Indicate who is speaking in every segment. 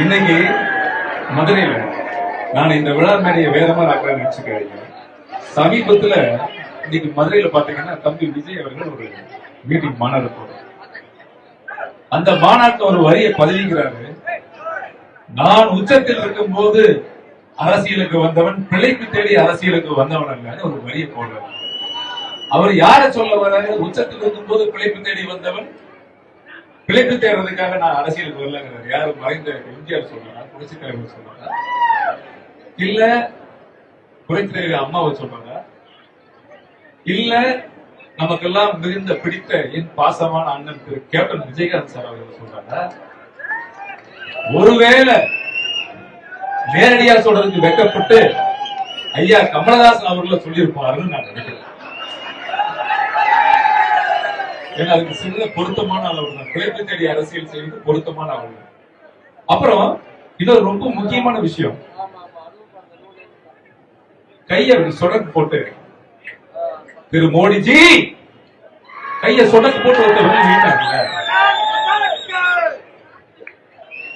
Speaker 1: இன்னைக்கு மதுரையில நான் இந்த விழா மேடையை வேற மாதிரி ஆக்கிறேன்னு நினைச்சுக்கிறேன். சமீபத்துல இன்னைக்கு மதுரையில பாத்தீங்கன்னா தம்பி விஜய் அவர்கள் ஒரு மீட்டிங் மாநாடு போறாரு. அந்த மாநாட்டில் ஒரு வரியை பதிவுகிறாரு. நான் உச்சத்தில் இருக்கும் போது அரசியலுக்கு வந்தவன் பிழைப்பு தேடி அரசியலுக்கு வந்தவன் அல்ல ஒரு வரியை போடுறாரு. அவர் யார சொல்ல வர்றாரு? உச்சத்தில் இருக்கும் போது பிழைப்பு தேடி வந்தவன், பிழைப்பு தேடுறதுக்காக நான் அரசியலுக்கு வரலங்கிறார். யாரு? மறைந்த எம்ஜிஆர் சொல்றாங்க, புரட்சித் தலைவர் சொல்றாங்க, இல்ல புரட்சித் தலைவர் அம்மாவை சொல்றாங்க, இல்ல நமக்கெல்லாம் மிகுந்த பிடித்த என் பாசமான அண்ணன் திரு கேப்டன் விஜயகாந்த் சார் அவர்கள் சொல்றாங்க. ஒருவேளை நேரடியா சொல்றதுக்கு வெக்கப்பட்டு ஐயா கமலஹாசன் அவர்கள் சொல்லியிருப்பாருன்னு நான் நினைக்கிறேன். ஏன்னா அதுக்கு சிறந்த பொருத்தமான அளவு தான் பிழைப்பு தேடி அரசியல் செய்வது பொருத்தமான அளவு. அப்புறம் இன்னொரு ரொம்ப முக்கியமான விஷயம், கைய சொடக்கு போட்டு திரு மோடிஜி கைய சொடக்கு போட்டு வீட்டாங்க.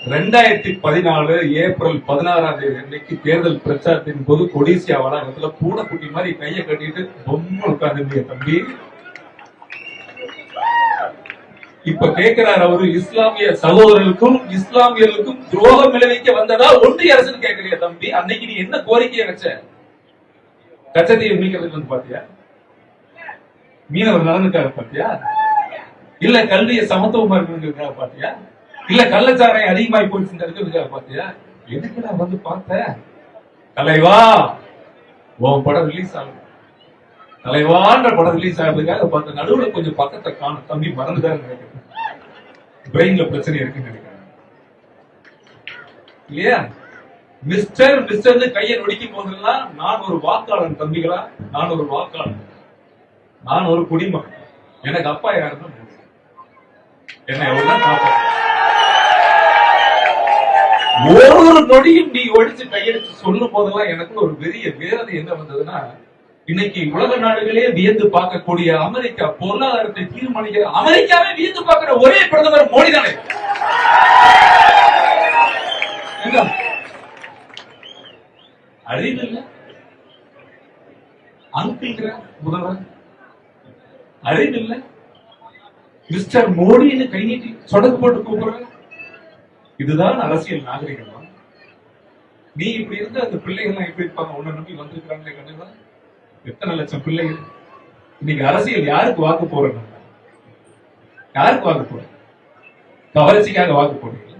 Speaker 1: 2014 ஏப்ரல் 16ஆம் தேதி அன்னைக்கு தேர்தல் பிரச்சாரத்தின் போது கொடிசியா வளாகத்துல பூனைக்குட்டி மாதிரி கையை கட்டிட்டு பொம்மை உட்கார்ந்து தம்பி. இப்ப கேட்கிறார் அவரு, இஸ்லாமிய சகோதரர்களுக்கும் இஸ்லாமியர்களுக்கும் துரோகம் விளைவிக்க வந்ததா ஒன்றிய அரசு கேட்கறியா தம்பி? அன்னைக்கு நீ என்ன கோரிக்கையை வச்ச? கச்சத்தீவை மீட்கிறதுக்கு வந்து பாத்தியா? மீனவர் நலனுக்காக பாத்தியா? இல்ல கல்வியை சமத்துவமா இருக்கிறதுக்காக பாத்தியா? இல்ல கள்ளச்சாராயம் அதிகமாகி போயிடுச்சுன்றதுக்காக பாத்தியா? எதுக்கு நான் வந்து பார்த்த? தலைவா உன் படம் ரிலீஸ் ஆகும், தலைவான்ற படம் ரிலீஸ் ஆகிறதுக்காக பார்த்த நடுவுல கொஞ்சம் பக்கத்தை காணும் தம்பி, மறந்துதான் நினைக்கிறேன். பிரெயின்ல பிரச்சனை இருக்குன்னு நினைக்கிறேன் இல்லையா? மிஸ்டர் மிஸ்டர் கையை நொடிக்கும் போதெல்லாம் நான் ஒரு வாக்காளன் தம்பிகளா, நான் ஒரு வாக்காளன், நான் ஒரு குடிமகன். எனக்கு அப்பா யாருன்னு என்ன எவ்வளவுதான் காப்பாற்ற. ஒரு நொடியும் நீ ஒழிச்சு கையெழுத்து சொல்லும் போதெல்லாம் எனக்கு ஒரு பெரிய வேதனை என்ன வந்ததுன்னா, இன்னைக்கு உலக நாடுகளே வியந்து பார்க்கக்கூடிய அமெரிக்கா பொருளாதாரத்தை தீர்மானிக்கிற அமெரிக்காவே வியந்து பார்க்கிற ஒரே பிரதமர் மோடி தானே. அறிவில்ல அங்கிள் முதல்வர், அறிவில்ல மிஸ்டர் மோடின்னு கை நீட்டி சொடக்கு போட்டு கூப்பிடுற. இதுதான் அரசியல் நாகரிகமா? நீ இப்படி இருந்த அந்த பிள்ளைகள் எப்படி இருப்பாங்க? உன்னை நம்பி வந்திருக்கிறாங்களே கண்டிப்பா. எத்தனை லட்சம் பிள்ளைகள் இன்னைக்கு அரசியல் யாருக்கு வாக்கு போறோம்? யாருக்கு வாக்கு போறோம்? கவர்ச்சிக்காக வாக்கு போடுறீங்க.